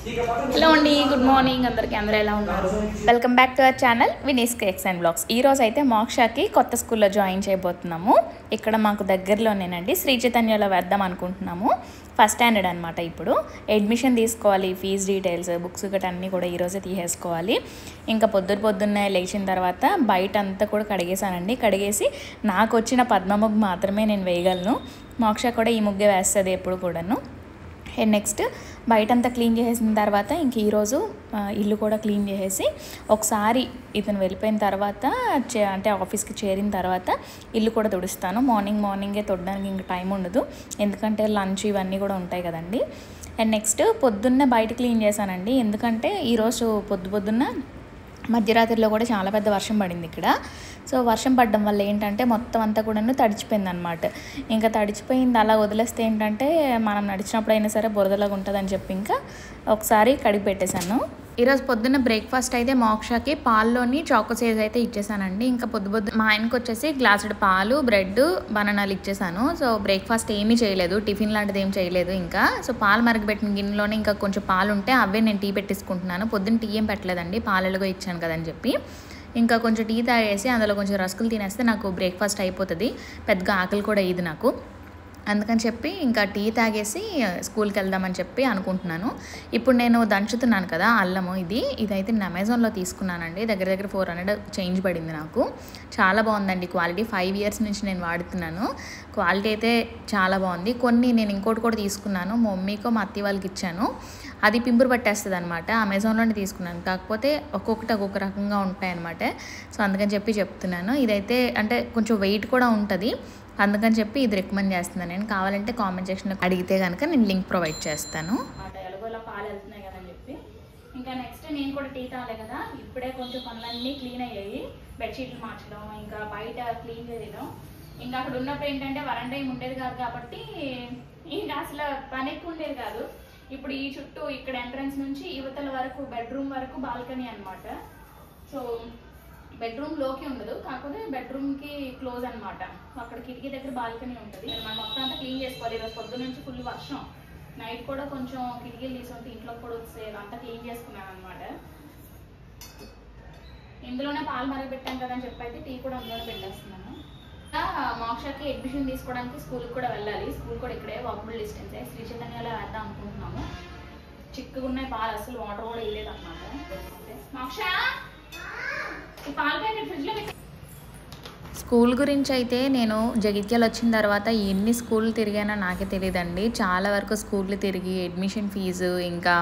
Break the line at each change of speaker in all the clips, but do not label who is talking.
Hello అండి, good morning అందరికీ. అందరూ ఎలా ఉన్నారు? Welcome back to our channel Vini's cakes and blogs. ఈరోజు అయితే మోక్షకి కొత్త స్కూల్లో జాయిన్ చేయబోతున్నాము. ఇక్కడ మాకు దగ్గరలోనేనండి, శ్రీ చైతన్యలో వేద్దాం అనుకుంటున్నాము. ఫస్ట్ స్టాండర్డ్ అనమాట. ఇప్పుడు అడ్మిషన్ తీసుకోవాలి, ఫీజు డీటెయిల్స్, బుక్స్ గట్రా అన్నీ కూడా ఈరోజే తీసేసుకోవాలి. ఇంకా పొద్దున్నే లేచిన తర్వాత బయట అంతా కూడా కడిగేసానండి. కడిగేసి నాకు వచ్చిన పద్మ ముగ్గు మాత్రమే నేను వేయగలను. మోక్ష కూడా ఈ ముగ్గే వేస్తుంది ఎప్పుడు కూడాను. అండ్ నెక్స్ట్ బయటంతా క్లీన్ చేసేసిన తర్వాత ఇంక ఈరోజు ఇల్లు కూడా క్లీన్ చేసేసి ఒకసారి ఇతను వెళ్ళిపోయిన తర్వాత అంటే ఆఫీస్కి చేరిన తర్వాత ఇల్లు కూడా తుడుస్తాను. మార్నింగే తుడడానికి ఇంక టైం ఉండదు, ఎందుకంటే లంచ్ ఇవన్నీ కూడా ఉంటాయి కదండి. అండ్ నెక్స్ట్ పొద్దున్నే బయట క్లీన్ చేశానండి, ఎందుకంటే ఈరోజు పొద్దున్న మధ్యరాత్రిలో కూడా చాలా పెద్ద వర్షం పడింది ఇక్కడ. సో వర్షం పడడం వల్ల ఏంటంటే మొత్తం అంతా కూడా తడిచిపోయింది అనమాట. ఇంకా తడిచిపోయింది అలా వదిలేస్తే ఏంటంటే మనం నడిచినప్పుడు అయినా సరే బురదలాగా ఉంటుందని చెప్పి ఇంకా ఒకసారి కడిగి పెట్టేశాను. ఈరోజు పొద్దున్న బ్రేక్ఫాస్ట్ అయితే మోక్షకి పాల్లోని చాకోసేజ్ అయితే ఇచ్చేసానండి. ఇంకా పొద్దు మా ఆయనకు వచ్చేసి గ్లాసుడు పాలు, బ్రెడ్, బనానాలు ఇచ్చేసాను. సో బ్రేక్ఫాస్ట్ ఏమీ చేయలేదు, టిఫిన్ లాంటిది ఏం చేయలేదు ఇంకా. సో పాలు మరగబెట్టిన గిన్నెలోనే ఇంకా కొంచెం పాలు ఉంటే అవే నేను టీ పెట్టేసుకుంటున్నాను. పొద్దున్న టీ ఏం పెట్టలేదండి, పాలలుగా ఇచ్చాను కదని చెప్పి. ఇంకా కొంచెం టీ తాగేసి అందులో కొంచెం రస్కులు తినేస్తే నాకు బ్రేక్ఫాస్ట్ అయిపోతుంది. పెద్దగా ఆకలి కూడా ఇది నాకు. అందుకని చెప్పి ఇంకా టీ తాగేసి స్కూల్కి వెళ్దామని చెప్పి అనుకుంటున్నాను. ఇప్పుడు నేను దంచుతున్నాను కదా అల్లము, ఇదైతే నేను అమెజాన్లో తీసుకున్నానండి. దగ్గర 400 చేంజ్ పడింది నాకు. చాలా బాగుందండి క్వాలిటీ. 5 ఇయర్స్ నుంచి నేను వాడుతున్నాను. క్వాలిటీ అయితే చాలా బాగుంది. కొన్ని నేను ఇంకోటి కూడా తీసుకున్నాను, మా మమ్మీకో మా అత్తయ్య వాళ్ళకి ఇచ్చాను. అది పింపురు పట్టేస్తుంది అనమాట. అమెజాన్లోనే తీసుకున్నాను, కాకపోతే ఒక్కొక్క రకంగా ఉంటాయి అనమాట. సో అందుకని చెప్పి చెప్తున్నాను. ఇదైతే అంటే కొంచెం వెయిట్ కూడా ఉంటుంది, అందుకని చెప్పి ఇది రికమెండ్ చేస్తున్నాను. నేను కావాలంటే కామెంట్ సెక్షన్లో అడిగితే కనుక నేను లింక్ ప్రొవైడ్ చేస్తాను. ఎలాగోలా పాలు వెళ్తున్నాయి కదని చెప్పి ఇంకా నెక్స్ట్ నేను కూడా టీ తాగలే కదా, ఇప్పుడే కొంచెం పనులన్నీ క్లీన్ అయ్యాయి. బెడ్షీట్లు మార్చడం, ఇంకా బయట క్లీన్ చేయడం. ఇంకా అక్కడ ఉన్నప్పుడు ఏంటంటే వరండా ఏమి ఉండేది కాదు కాబట్టి ఇంకా అసలు పని ఎక్కువ ఉండేది కాదు. ఇప్పుడు ఈ చుట్టూ ఇక్కడ ఎంట్రన్స్ నుంచి యువతల వరకు బెడ్రూమ్ వరకు బాల్కనీ అనమాట. సో బెడ్రూమ్ లోకి ఉండదు, కాకపోతే బెడ్రూమ్ కి క్లోజ్ అనమాట. అక్కడ కిటికీ దగ్గర బాల్కనీ ఉంటుంది. మనం మొత్తం అంతా క్లీన్ చేసుకోవాలి. ఈరోజు పొద్దున్న నుంచి ఫుల్ వర్షం, నైట్ కూడా కొంచెం కిటికీలు తీసుకుంటే ఇంట్లో కూడా వచ్చేది, అంతా క్లీన్ చేసుకున్నాను అనమాట. ఇందులోనే పాలు మరగబెట్టాను కదా అని చెప్పి అయితే టీ కూడా అందులోనే పెట్టేస్తున్నాను. మోక్షకి అడ్మిషన్ తీసుకోవడానికి స్కూల్కి కూడా వెళ్ళాలి. స్కూల్ కూడా ఇక్కడే వాకబుల్ డిస్టెన్సే. శ్రీ చైతన్యలో వేద్దాం అనుకుంటున్నాము. చిక్కుగా ఉన్నాయి పాలు, అసలు వాటర్ కూడా వేయలేదు అనమాట. మోక్ష స్కూల్ గురించి అయితే నేను జగిత్యాలు వచ్చిన తర్వాత ఎన్ని స్కూళ్ళు తిరిగానో నాకే తెలియదండి. చాలా వరకు స్కూళ్ళు తిరిగి అడ్మిషన్ ఫీజు, ఇంకా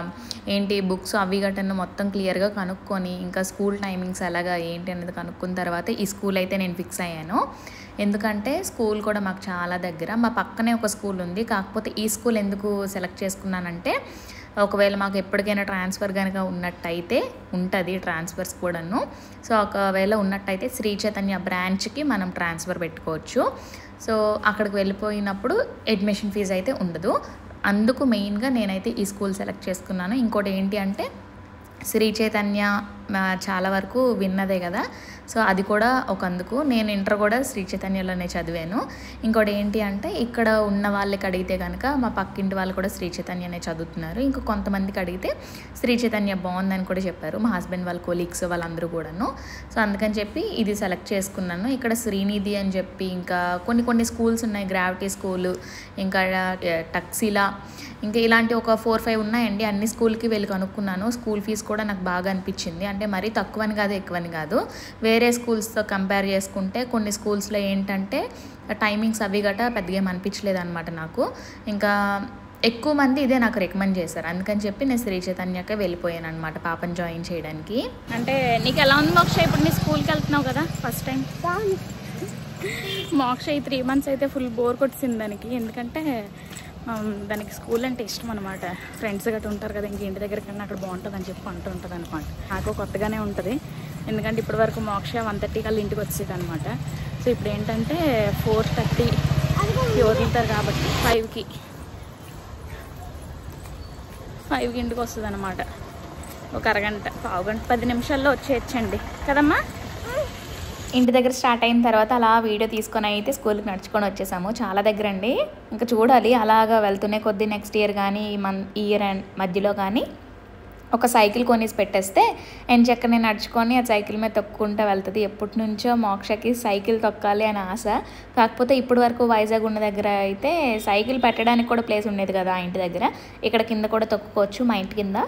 ఏంటి బుక్స్ అవి గట్టను మొత్తం క్లియర్గా కనుక్కొని, ఇంకా స్కూల్ టైమింగ్స్ ఎలాగా ఏంటి అనేది కనుక్కున్న తర్వాత ఈ స్కూల్ అయితే నేను ఫిక్స్ అయ్యాను. ఎందుకంటే స్కూల్ కూడా మాకు చాలా దగ్గర, మా పక్కనే ఒక స్కూల్ ఉంది. కాకపోతే ఈ స్కూల్ ఎందుకు సెలెక్ట్ చేసుకున్నానంటే ఒకవేళ మాకు ఎప్పటికైనా ట్రాన్స్ఫర్ కనుక ఉన్నట్టయితే ఉంటుంది, ట్రాన్స్ఫర్స్ కూడాను. సో ఒకవేళ ఉన్నట్టయితే శ్రీ చైతన్య బ్రాంచ్కి మనం ట్రాన్స్ఫర్ పెట్టుకోవచ్చు. సో అక్కడికి వెళ్ళిపోయినప్పుడు అడ్మిషన్ ఫీజు అయితే ఉండదు. అందుకు మెయిన్గా నేనైతే ఈ స్కూల్ సెలెక్ట్ చేసుకున్నాను. ఇంకోటి ఏంటి అంటే శ్రీ చైతన్య చాలా వరకు విన్నదే కదా, సో అది కూడా అందుకు. నేను ఇంటర్ కూడా శ్రీ చైతన్యలోనే చదివాను. ఇంకోటి ఏంటి అంటే ఇక్కడ ఉన్న వాళ్ళకి అడిగితే కనుక మా పక్కింటి వాళ్ళు కూడా శ్రీ చైతన్యనే చదువుతున్నారు. ఇంకా కొంతమందికి అడిగితే శ్రీ చైతన్య బాగుందని కూడా చెప్పారు, మా హస్బెండ్ వాళ్ళ కొలీగ్స్ వాళ్ళందరూ కూడాను. సో అందుకని చెప్పి ఇది సెలెక్ట్ చేసుకున్నాను. ఇక్కడ శ్రీనిధి అని చెప్పి ఇంకా కొన్ని స్కూల్స్ ఉన్నాయి, గ్రావిటీ స్కూలు, ఇంకా టక్సిలా, ఇంకా ఇలాంటి ఒక 4-5 ఉన్నాయండి. అన్ని స్కూల్కి వెళ్ళి కనుక్కున్నాను. స్కూల్ ఫీజు కూడా నాకు బాగా అనిపించింది. అంటే మరీ తక్కువని కాదు, ఎక్కువని కాదు. వేరే స్కూల్స్తో కంపేర్ చేసుకుంటే కొన్ని స్కూల్స్లో ఏంటంటే టైమింగ్స్ అవి గట్రా పెద్దగా ఏం అనిపించలేదు అనమాట నాకు. ఇంకా ఎక్కువ మంది ఇదే నాకు రికమెండ్ చేశారు, అందుకని చెప్పి నేను శ్రీ చైతన్యకే వెళ్ళిపోయాను అనమాట పాపని జాయిన్ చేయడానికి. అంటే నీకు ఎలా ఉంది మోక్ష? ఇప్పుడు నీ స్కూల్కి వెళ్తున్నావు కదా ఫస్ట్ టైం. మోక్ష ఈ 3 months అయితే ఫుల్ బోర్ కొట్టింది దానికి, ఎందుకంటే దానికి స్కూల్ అంటే ఇష్టం అనమాట. ఫ్రెండ్స్ గట్రా ఉంటారు కదా, ఇంక ఇంటి దగ్గర కన్నా అక్కడ బాగుంటుంది అని చెప్పి అంటుంటుంది అనమాట. నాకు కొత్తగానే ఉంటుంది, ఎందుకంటే ఇప్పటి వరకు మోక్ష 1:30 కల్లా ఇంటికి వచ్చేది అనమాట. సో ఇప్పుడు ఏంటంటే 4:30కి వదులుతారు కాబట్టి 5కి ఇంటికి వస్తుంది అనమాట. ఒక అరగంట, పావుగంట, 10 నిమిషాల్లో వచ్చేయచ్చండి కదమ్మా. ఇంటి దగ్గర స్టార్ట్ అయిన తర్వాత అలా వీడియో తీసుకొని అయితే స్కూల్కి నడుచుకొని వచ్చేసాము. చాలా దగ్గర అండి, ఇంకా చూడాలి అలాగా వెళ్తూనే కొద్ది నెక్స్ట్ ఇయర్ కానీ ఈ ఇయర్ మధ్యలో కానీ ఒక సైకిల్ కొనేసి పెట్టేస్తే ఎంచక్కని నడుచుకొని ఆ సైకిల్ మీద తొక్కుంటూ వెళ్తుంది. ఎప్పటి నుంచో మోక్షకి సైకిల్ తొక్కాలి అని ఆశ. కాకపోతే ఇప్పటి వరకు వైజాగ్ ఉన్న దగ్గర అయితే సైకిల్ పెట్టడానికి కూడా ప్లేస్ ఉండేది కదా ఆ ఇంటి దగ్గర. ఇక్కడ కింద కూడా తొక్కుకోవచ్చు మా ఇంటి కింద.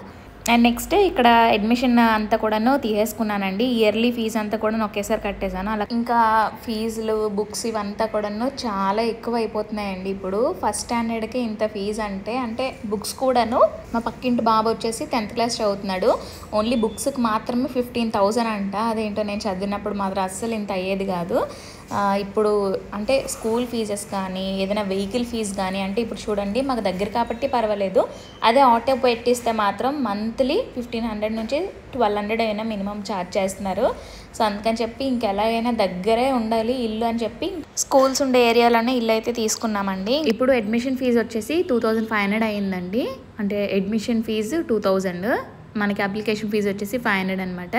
అండ్ నెక్స్ట్ ఇక్కడ అడ్మిషన్ అంతా కూడాను తీసేసుకున్నానండి. ఇయర్లీ ఫీజు అంతా కూడా ఒకేసారి కట్టేశాను. అలా ఇంకా ఫీజులు బుక్స్ ఇవంతా కూడాను చాలా ఎక్కువ అయిపోతున్నాయండి. ఇప్పుడు ఫస్ట్ స్టాండర్డ్కి ఇంత ఫీజు అంటే బుక్స్ కూడాను మా పక్కింటి బాబు వచ్చేసి 10th క్లాస్ చదువుతున్నాడు. ఓన్లీ బుక్స్కి మాత్రమే 15,000 అంట. అదేంటో నేను చదివినప్పుడు మాత్రం అస్సలు ఇంత అయ్యేది కాదు. ఇప్పుడు అంటే స్కూల్ ఫీజెస్ కానీ ఏదైనా వెహికల్ ఫీజు కానీ అంటే ఇప్పుడు చూడండి మాకు దగ్గర కాబట్టి పర్వాలేదు. అదే ఆటో పెట్టిస్తే మాత్రం మంత్లీ 1,500 నుంచి 1,200 అయినా మినిమం ఛార్జ్ చేస్తున్నారు. సో అందుకని చెప్పి ఇంకెలాగైనా దగ్గరే ఉండాలి ఇల్లు అని చెప్పి స్కూల్స్ ఉండే ఏరియాలోనే ఇల్లు అయితే తీసుకున్నామండి. ఇప్పుడు అడ్మిషన్ ఫీజు వచ్చేసి 2,500 అయ్యిందండి. అంటే అడ్మిషన్ ఫీజు 2,000, మనకి అప్లికేషన్ ఫీజు వచ్చేసి 500 అనమాట.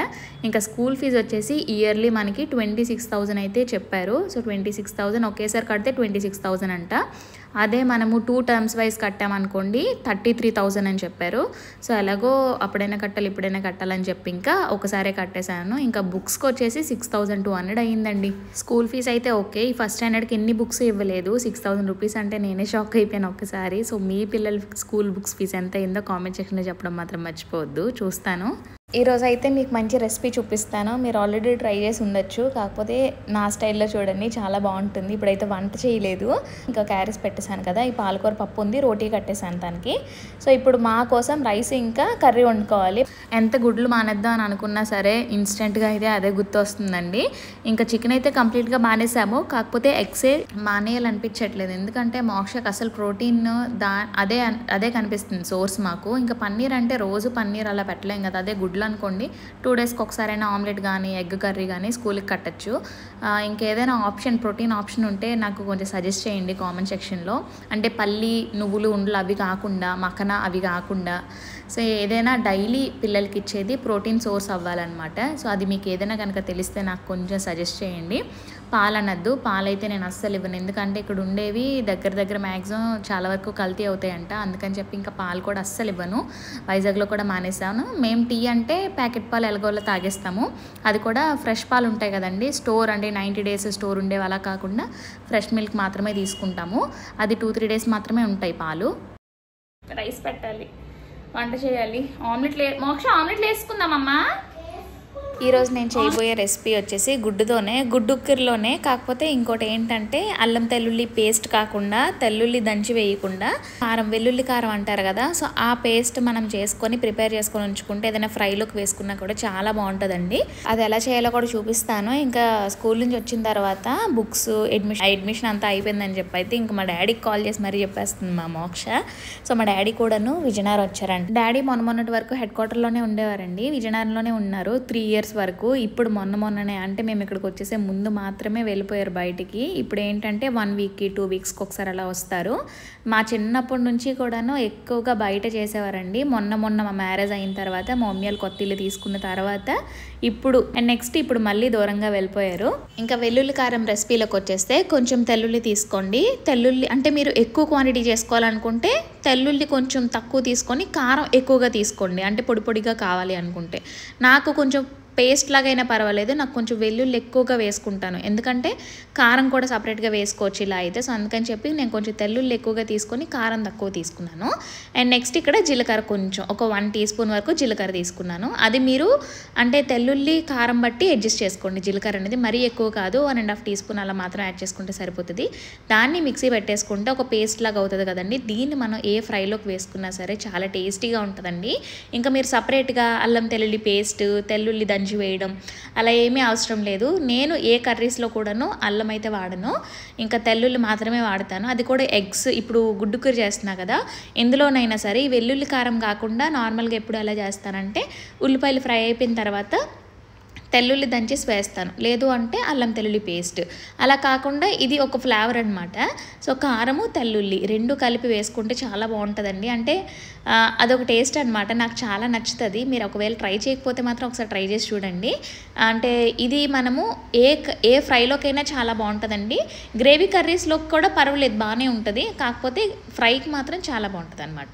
ఇంకా స్కూల్ ఫీజు వచ్చేసి ఇయర్లీ మనకి 26,000 అయితే చెప్పారు. సో 26,000 ఒకేసారి కడితే 26,000 అంట. అదే మనము 2 టర్మ్స్ వైజ్ కట్టామనుకోండి 33,000 అని చెప్పారు. సో ఎలాగో అప్పుడైనా కట్టాలి ఇప్పుడైనా కట్టాలని చెప్పి ఇంకా ఒకసారి కట్టేశాను. ఇంకా బుక్స్కి వచ్చేసి 6,200 అయ్యిందండి. స్కూల్ ఫీజు అయితే ఓకే. ఈ ఫస్ట్ స్టాండర్డ్కి ఎన్ని బుక్స్ ఇవ్వలేదు. 6,000 రూపీస్ అంటే నేనే షాక్ అయిపోయాను ఒక్కసారి. సో మీ పిల్లల స్కూల్ బుక్స్ ఫీజు ఎంత అయిందో కామెంట్ సెక్షన్లో చెప్పడం మాత్రం మర్చిపోవద్దు. చూస్తాను. ఈరోజు అయితే మీకు మంచి రెసిపీ చూపిస్తాను. మీరు ఆల్రెడీ ట్రై చేసి ఉండొచ్చు, కాకపోతే నా స్టైల్లో చూడండి చాలా బాగుంటుంది. ఇప్పుడైతే వంట చేయలేదు, ఇంకా క్యారెట్స్ పెట్టేశాను కదా. ఈ పాలకూర పప్పు ఉంది, రోటీ కట్టేశాను దానికి. సో ఇప్పుడు మా కోసం రైస్ ఇంకా కర్రీ వండుకోవాలి. ఎంత గుడ్లు మానేద్దాం అని అనుకున్నా సరే ఇన్స్టెంట్గా అయితే అదే గుర్తు వస్తుందండి. ఇంకా చికెన్ అయితే కంప్లీట్గా మానేసాము, కాకపోతే ఎగ్సే మానేయాలనిపించట్లేదు. ఎందుకంటే మోక్షకి అసలు ప్రోటీన్ అదే కనిపిస్తుంది సోర్స్ మాకు. ఇంకా పన్నీర్ అంటే రోజు పన్నీర్ అలా పెట్టలేం కదా. అదే గుడ్లు అనుకోండి 2 డేస్కి ఒకసారైనా ఆమ్లెట్ కానీ ఎగ్ కర్రీ కానీ స్కూల్కి కట్టచ్చు. ఇంకేదైనా ఆప్షన్ ప్రోటీన్ ఆప్షన్ ఉంటే నాకు కొంచెం సజెస్ట్ చేయండి కామెంట్ సెక్షన్లో. అంటే పల్లి నువ్వులు ఉండలు అవి కాకుండా మఖన అవి కాకుండా సో ఏదైనా డైలీ పిల్లలకి ఇచ్చేది ప్రోటీన్ సోర్స్ అవ్వాలన్నమాట. సో అది మీకు ఏదైనా కనుక తెలిస్తే నాకు కొంచెం సజెస్ట్ చేయండి. పాలనద్దు, పాలైతే నేను అస్సలు ఇవ్వను. ఎందుకంటే ఇక్కడ ఉండేవి దగ్గర మ్యాక్సిమం చాలా వరకు కల్తీ అవుతాయంట. అందుకని చెప్పి ఇంకా పాలు కూడా అస్సలు ఇవ్వను. వైజాగ్లో కూడా మానేసాను. మేము టీ అంటే ప్యాకెట్ పాలు ఎలాగోలా తాగేస్తాము. అది కూడా ఫ్రెష్ పాలు ఉంటాయి కదండి, స్టోర్ అంటే 90 డేస్ స్టోర్ ఉండేవి అలా కాకుండా ఫ్రెష్ మిల్క్ మాత్రమే తీసుకుంటాము. అది 2-3 డేస్ మాత్రమే ఉంటాయి పాలు. రైస్ పెట్టాలి, వంట చేయాలి, మోక్ష ఆమ్లెట్లు వేసుకుందామమ్మా. ఈరోజు నేను చేయబోయే రెసిపీ వచ్చేసి గుడ్డు ఉక్కిరిలోనే. కాకపోతే ఇంకోటి ఏంటంటే అల్లం తెల్లుల్లి పేస్ట్ కాకుండా తెల్లుల్లి దంచి వేయకుండా వెల్లుల్లి కారం అంటారు కదా. సో ఆ పేస్ట్ మనం ప్రిపేర్ చేసుకొని ఉంచుకుంటే ఏదైనా ఫ్రైలోకి వేసుకున్నా కూడా చాలా బాగుంటుందండి. అది ఎలా చేయాలో కూడా చూపిస్తాను. ఇంకా స్కూల్ నుంచి వచ్చిన తర్వాత బుక్స్ అడ్మిషన్ అంతా అయిపోయిందని చెప్పి అయితే ఇంకా మా డాడీకి కాల్ చేసి మరీ చెప్పేస్తుంది మా మోక్ష. సో మా డాడీ కూడాను విజయనగరం వచ్చారంట. డాడీ మొన్నటి వరకు హెడ్ క్వార్టర్లోనే ఉండేవారండి, విజయనగరంలోనే ఉన్నారు 3 years వరకు. ఇప్పుడు మొన్ననే అంటే మేము ఇక్కడికి వచ్చేసే ముందు మాత్రమే వెళ్ళిపోయారు బయటికి. ఇప్పుడు ఏంటంటే 1 వీక్కి 2 వీక్స్కి ఒకసారి అలా వస్తారు. మా చిన్నప్పటి నుంచి కూడాను ఎక్కువగా బయట చేసేవారండి. మొన్న మా మ్యారేజ్ అయిన తర్వాత మా మమ్మీలు కొత్త ఇల్లు తీసుకున్న తర్వాత ఇప్పుడు ఇప్పుడు మళ్ళీ దూరంగా వెళ్ళిపోయారు. ఇంకా వెల్లుల్లి కారం రెసిపీలోకి వచ్చేస్తే కొంచెం తెల్లుల్లి తీసుకోండి. తెల్లుల్లి అంటే మీరు ఎక్కువ క్వాంటిటీ చేసుకోవాలనుకుంటే తెల్లుల్లి కొంచెం తక్కువ తీసుకొని కారం ఎక్కువగా తీసుకోండి. అంటే పొడిగా కావాలి అనుకుంటే. నాకు కొంచెం పేస్ట్ లాగైనా పర్వాలేదు, నాకు కొంచెం వెల్లుల్లి ఎక్కువగా వేసుకుంటాను. ఎందుకంటే కారం కూడా సపరేట్గా వేసుకోవచ్చు ఇలా అయితే. సో అందుకని చెప్పి నేను కొంచెం తెల్లుల్లి ఎక్కువగా తీసుకొని కారం తక్కువ తీసుకున్నాను. అండ్ నెక్స్ట్ ఇక్కడ జీలకర్ర కొంచెం ఒక 1 టీ స్పూన్ వరకు జీలకర్ర తీసుకున్నాను. అది మీరు అంటే తెల్లుల్లి కారం బట్టి అడ్జస్ట్ చేసుకోండి. జీలకర్ర అనేది మరీ ఎక్కువ కాదు, 1.5 టీ స్పూన్ అలా మాత్రం యాడ్ చేసుకుంటే సరిపోతుంది. దాన్ని మిక్సీ పెట్టేసుకుంటే ఒక పేస్ట్ లాగా అవుతుంది కదండి. దీన్ని మనం ఏ ఫ్రైలోకి వేసుకున్నా సరే చాలా టేస్టీగా ఉంటుందండి. ఇంకా మీరు సపరేట్గా అల్లం తెల్లుల్లి పేస్ట్ తెల్లుల్లి దంచి వేయడం అలా ఏమీ అవసరం లేదు. నేను ఏ కర్రీస్లో కూడాను అల్లం అయితే వాడను, ఇంకా తెల్లుల్లి మాత్రమే వాడతాను. అది కూడా ఎగ్స్ ఇప్పుడు గుడ్డు కూర చేస్తున్నా కదా, ఎందులోనైనా సరే ఈ వెల్లుల్లి కారం కాకుండా నార్మల్గా ఎప్పుడు ఎలా చేస్తానంటే ఉల్లిపాయలు ఫ్రై అయిపోయిన తర్వాత తెల్లుల్లి దంచేసి వేస్తాను, లేదు అంటే అల్లం తెల్లుల్లి పేస్ట్. అలా కాకుండా ఇది ఒక ఫ్లేవర్ అనమాట. సో కారము తెల్లుల్లి రెండు కలిపి వేసుకుంటే చాలా బాగుంటుందండి. అంటే అదొక టేస్ట్ అనమాట, నాకు చాలా నచ్చుతుంది. మీరు ఒకవేళ ట్రై చేయకపోతే మాత్రం ఒకసారి ట్రై చేసి చూడండి. అంటే ఇది మనము ఏ ఫ్రైలోకైనా చాలా బాగుంటుందండి. గ్రేవీ కర్రీస్లోకి కూడా పర్వాలేదు, బాగానే ఉంటుంది. కాకపోతే ఫ్రైకి మాత్రం చాలా బాగుంటుంది అనమాట.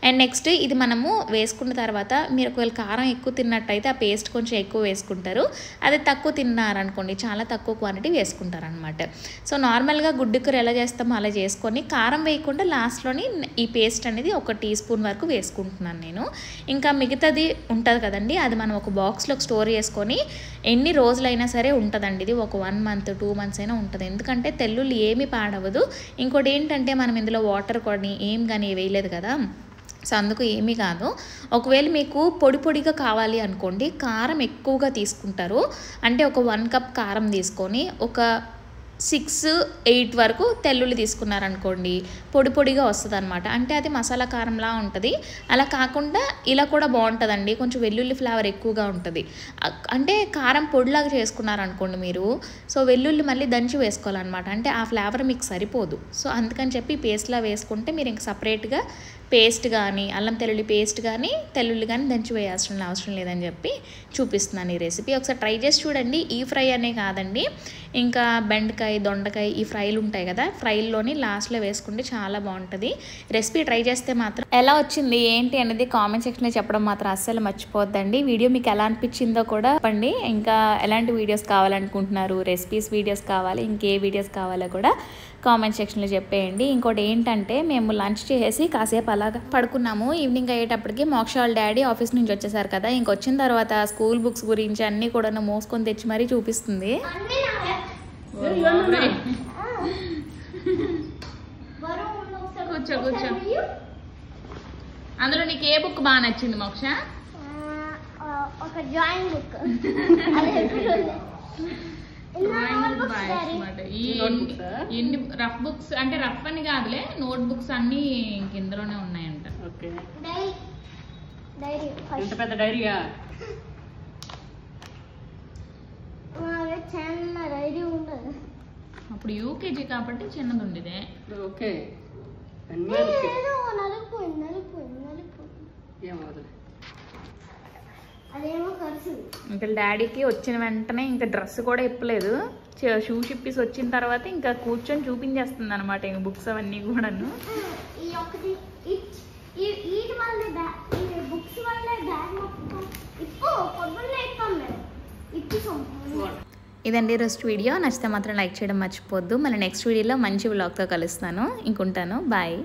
అండ్ నెక్స్ట్ ఇది మనము వేసుకున్న తర్వాత మీరు ఒకవేళ కారం ఎక్కువ తిన్నట్టయితే ఆ పేస్ట్ కొంచెం ఎక్కువ వేసుకుంటారు. అదే తక్కువ తిన్నారనుకోండి చాలా తక్కువ క్వాంటిటీ వేసుకుంటారనమాట. సో నార్మల్గా గుడ్డు కూర ఎలా చేస్తామో అలా చేసుకొని కారం వేయకుండా లాస్ట్లోని ఈ పేస్ట్ అనేది 1 టీ స్పూన్ వరకు వేసుకుంటున్నాను నేను. ఇంకా మిగతాది ఉంటుంది కదండి, అది మనం ఒక బాక్స్లోకి స్టోర్ చేసుకొని ఎన్ని రోజులైనా సరే ఉంటుందండి. ఇది ఒక 1 మంత్ 2 మంత్స్ అయినా ఉంటుంది. ఎందుకంటే తెల్లుల్లి ఏమీ పాడవదు. ఇంకోటి ఏంటంటే మనం ఇందులో వాటర్ కానీ ఏం కానీ వేయలేదు కదా, సో అందుకు ఏమీ కాదు. ఒకవేళ మీకు పొడి పొడిగా కావాలి అనుకోండి, కారం ఎక్కువగా తీసుకుంటారు అంటే ఒక 1 కప్ కారం తీసుకొని ఒక 6-8 వరకు తెల్లుల్లి తీసుకున్నారనుకోండి, పొడి పొడిగా వస్తుంది అనమాట. అంటే అది మసాలా కారంలా ఉంటుంది. అలా కాకుండా ఇలా కూడా బాగుంటుందండి, కొంచెం వెల్లుల్లి ఫ్లేవర్ ఎక్కువగా ఉంటుంది. అంటే కారం పొడిలాగా చేసుకున్నారనుకోండి మీరు, సో వెల్లుల్లి మళ్ళీ దంచి వేసుకోవాలన్నమాట. అంటే ఆ ఫ్లేవర్ మీకు సరిపోదు. సో అందుకని చెప్పి పేస్ట్లా వేసుకుంటే మీరు ఇంక సపరేట్గా పేస్ట్ కానీ అల్లం తెల్లుల్లి పేస్ట్ కానీ తెల్లుల్లి కానీ దంచి వేయాల్సిన అవసరం లేదని చెప్పి చూపిస్తున్నాను ఈ రెసిపీ. ఒకసారి ట్రై చేసి చూడండి. ఈ ఫ్రై అనే కాదండి, ఇంకా బెండకాయ దొండకాయ ఈ ఫ్రైలు ఉంటాయి కదా, ఫ్రైల్లోని లాస్ట్లో వేసుకుంటే చాలా బాగుంటుంది. రెసిపీ ట్రై చేస్తే మాత్రం ఎలా వచ్చింది ఏంటి అనేది కామెంట్ సెక్షన్లో చెప్పడం మాత్రం అస్సలు మర్చిపోద్దండి. వీడియో మీకు ఎలా అనిపించిందో కూడా చెప్పండి. ఇంకా ఎలాంటి వీడియోస్ కావాలనుకుంటున్నారు, రెసిపీస్ వీడియోస్ కావాలి, ఇంకే వీడియోస్ కావాలో కూడా కామెంట్ సెక్షన్లో చెప్పేయండి. ఇంకోటి ఏంటంటే మేము లంచ్ చేసి కాసేపు అలాగా పడుకున్నాము. ఈవినింగ్ అయ్యేటప్పటికి మోక్ష వాళ్ళ డాడీ ఆఫీస్ నుంచి వచ్చేసారు కదా, ఇంకొచ్చిన తర్వాత స్కూల్ బుక్స్ గురించి అన్నీ కూడా మోసుకొని తెచ్చి మరీ చూపిస్తుంది. కూర్చో కూర్చో. అందులో నీకు ఏ బుక్ బాగా నచ్చింది మోక్ష?
ఒక డ్రాయింగ్ బుక్.
ఎన్ని రఫ్ బుక్స్ అంటే రఫ్ అని కాదులే, నోట్ బుక్స్ అన్ని ఇందులోనే ఉన్నాయంట.
పెద్ద డైరీయా?
చిన్న డైరీ ఉండదు.
అప్పుడు యూకేజీ కాబట్టి చిన్నది ఉండేదే.
ఓకే
ఇంకా డాడీకి వచ్చిన వెంటనే ఇంకా డ్రెస్ కూడా ఇప్పలేదు, షూ షిప్పీస్ వచ్చిన తర్వాత ఇంకా కూర్చొని చూపించేస్తుంది అనమాట ఇంక బుక్స్ అవన్నీ కూడాను. ఇదండి రోజు వీడియో. నచ్చితే మాత్రం లైక్ చేయడం మర్చిపోద్దు. మళ్ళీ నెక్స్ట్ వీడియోలో మంచి వ్లాగ్తో కలుస్తాను. ఇంకుంటాను. బాయ్.